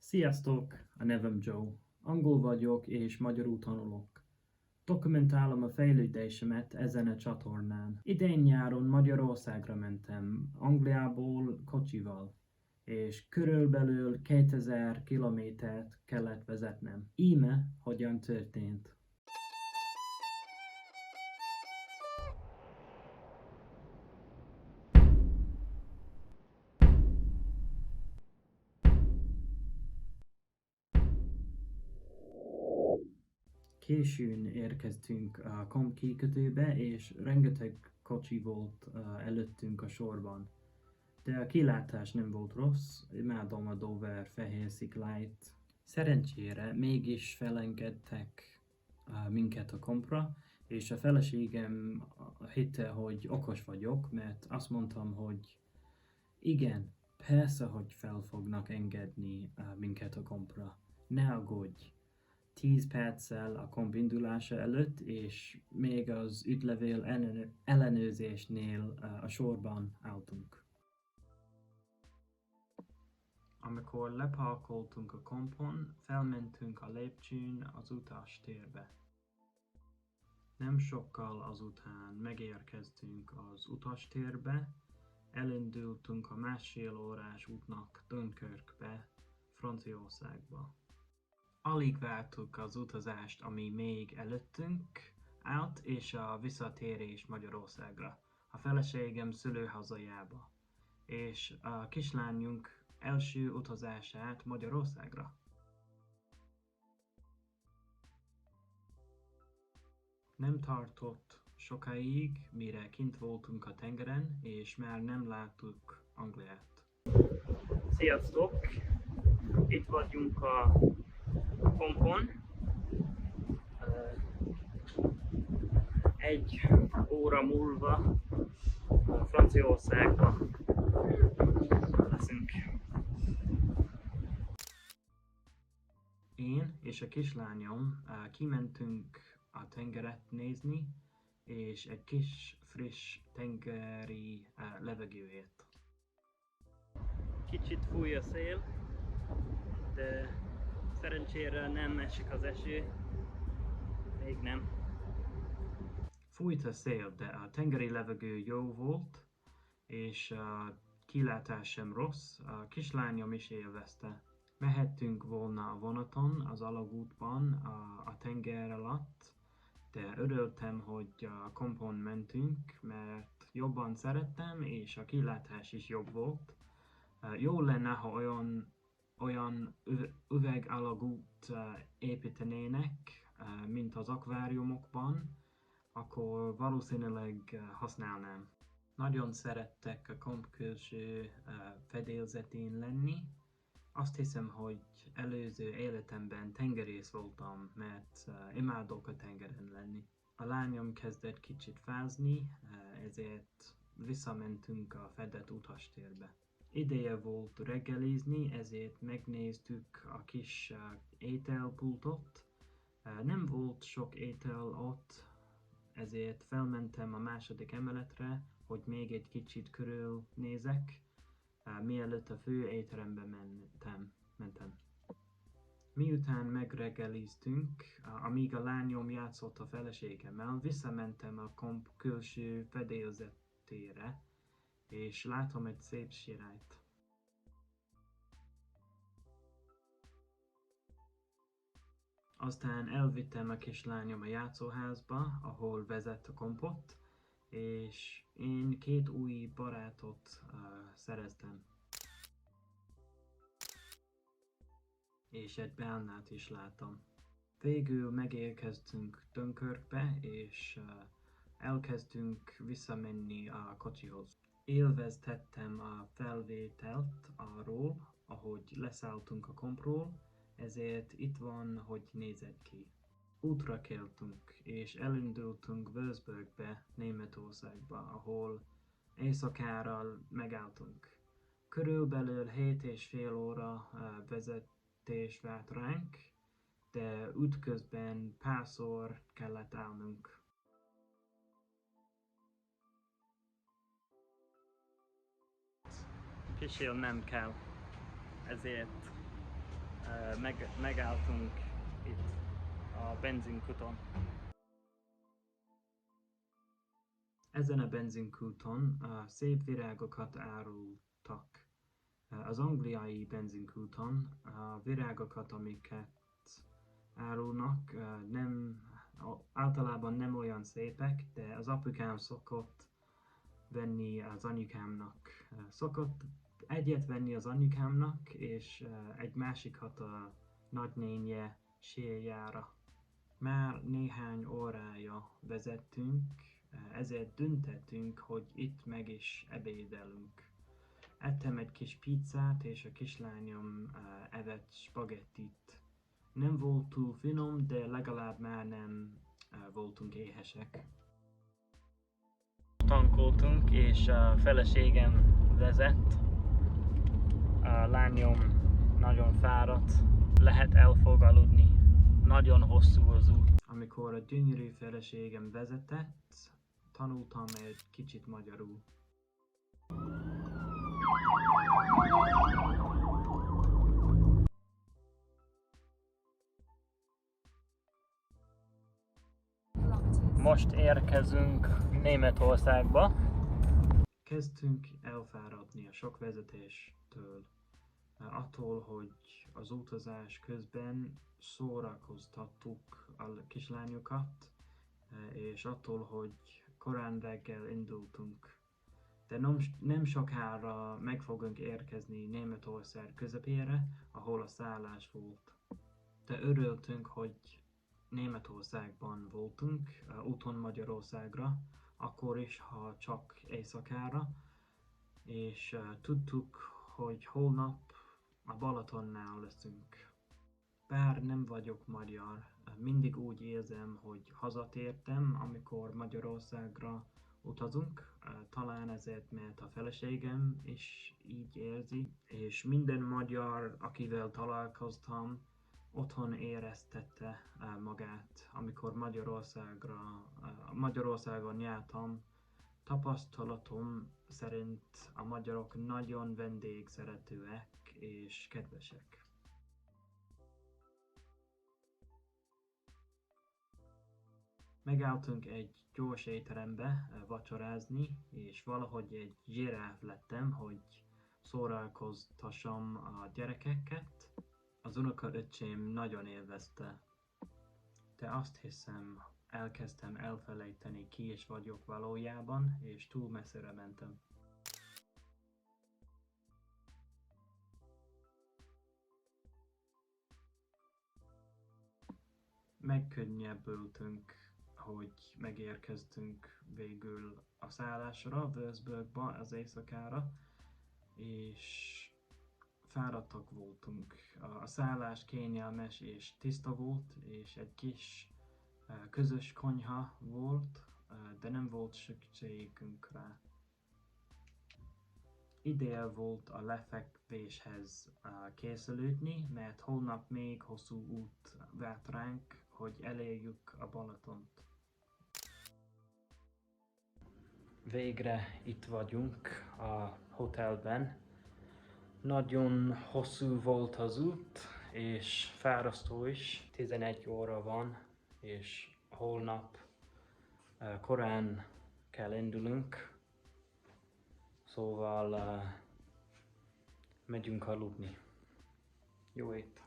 Sziasztok! A nevem Joe. Angol vagyok és magyarul tanulok. Dokumentálom a fejlődésemet ezen a csatornán. Idén nyáron Magyarországra mentem, Angliából kocsival, és körülbelül 2000 kilométert kellett vezetnem. Íme hogyan történt. Későn érkeztünk a Komp kikötőbe, és rengeteg kocsi volt előttünk a sorban. De a kilátás nem volt rossz, imádom a Dover fehér szikláit. Szerencsére mégis felengedtek minket a Kompra, és a feleségem hitte, hogy okos vagyok, mert azt mondtam, hogy igen, persze, hogy fel fognak engedni minket a Kompra. Ne aggódj! 10 perccel a komp indulása előtt, és még az útlevél ellenőrzésnél a sorban álltunk. Amikor leparkoltunk a kompon, felmentünk a lépcsőn az utastérbe. Nem sokkal azután megérkeztünk az utastérbe, elindultunk a másfél órás útnak Dunkirkbe, Franciaországba. Alig vártuk az utazást, ami még előttünk állt, és a visszatérés Magyarországra, a feleségem szülőhazájába, és a kislányunk első utazását Magyarországra. Nem tartott sokáig, mire kint voltunk a tengeren, és már nem láttuk Angliát. Sziasztok! Itt vagyunk a kompon. Egy óra múlva Franciaországban leszünk. Én és a kislányom kimentünk a tengeret nézni, és egy kis friss tengeri levegőért. Kicsit fúj a szél, de szerencsére nem esik az eső. Még nem. Fújt a szél, de a tengeri levegő jó volt, és a kilátás sem rossz, a kislányom is élvezte. Mehettünk volna a vonaton, az alagútban, a tenger alatt, de örültem, hogy a kompon mentünk, mert jobban szerettem, és a kilátás is jobb volt. Jó lenne, ha olyan üvegalagút építenének, mint az akváriumokban, akkor valószínűleg használnám. Nagyon szerettek a komp külső fedélzetén lenni. Azt hiszem, hogy előző életemben tengerész voltam, mert imádok a tengeren lenni. A lányom kezdett kicsit fázni, ezért visszamentünk a fedett utastérbe. Ideje volt reggelizni, ezért megnéztük a kis ételpultot. Nem volt sok étel ott, ezért felmentem a második emeletre, hogy még egy kicsit körülnézek, mielőtt a fő étterembe mentem. Miután megreggeliztünk, amíg a lányom játszott a feleségemmel, visszamentem a komp külső fedélzetére, és látom egy szép sirályt. Aztán elvittem a kislányom a játszóházba, ahol vezet a kompot, és én 2 új barátot szereztem. És egy bálnát is láttam. Végül megérkeztünk Dunkirkbe, és elkezdtünk visszamenni a kocsihoz. Élveztettem a felvételt arról, ahogy leszálltunk a kompról, ezért itt van, hogy nézett ki. Útra keltünk, és elindultunk Würzburgbe, Németországba, ahol éjszakára megálltunk. Körülbelül 7,5 óra vezetés várt ránk, de útközben párszor kellett állnunk. Pisilnem kell, ezért megálltunk itt a benzinkuton. Ezen a benzinkúton szép virágokat árultak. Az angliai benzinkúton a virágokat, amiket árulnak, általában nem olyan szépek, de az apukám szokott venni az anyukámnak. Szokott egyet venni az anyukámnak, és egy másikat a nagynénye séjára. Már néhány órája vezettünk, ezért döntöttünk, hogy itt meg is ebédelünk. Ettem egy kis pizzát, és a kislányom evett spagettit. Nem volt túl finom, de legalább már nem voltunk éhesek. Tankoltunk, és a feleségem vezet. A lányom nagyon fáradt, lehet el fog aludni. Nagyon hosszú az út. Amikor a gyönyörű feleségem vezetett, tanultam egy kicsit magyarul. Most érkezünk Németországba. Kezdtünk elfáradni a sok vezetéstől. Attól, hogy az utazás közben szórakoztattuk a kislányokat, és attól, hogy korán reggel indultunk. De nem sokára meg fogunk érkezni Németország közepére, ahol a szállás volt. De örültünk, hogy Németországban voltunk, úton Magyarországra, akkor is, ha csak éjszakára, és tudtuk, hogy holnap a Balatonnál leszünk. Bár nem vagyok magyar, mindig úgy érzem, hogy hazatértem, amikor Magyarországra utazunk, talán ezért, mert a feleségem is így érzi, és minden magyar, akivel találkoztam, otthon éreztette magát, amikor Magyarországon jártam. Tapasztalatom szerint a magyarok nagyon vendégszeretőek és kedvesek. Megálltunk egy gyors étterembe vacsorázni, és valahogy egy zsiráf lettem, hogy szórakoztassam a gyerekeket. Az unokaöcsém nagyon élvezte, de azt hiszem, elkezdtem elfelejteni, ki is vagyok valójában, és túl messzire mentem. Megkönnyebbültünk, hogy megérkeztünk végül a szállásra, Würzburgba az éjszakára, és fáradtak voltunk. A szállás kényelmes és tiszta volt, és egy kis közös konyha volt, de nem volt szükségünk rá. Ideje volt a lefekvéshez készülődni, mert holnap még hosszú út várt ránk, hogy elérjük a Balatont. Végre itt vagyunk a hotelben. Nagyon hosszú volt az út, és fárasztó is. 11 óra van, és holnap korán kell indulnunk. Szóval megyünk aludni. Jó ét!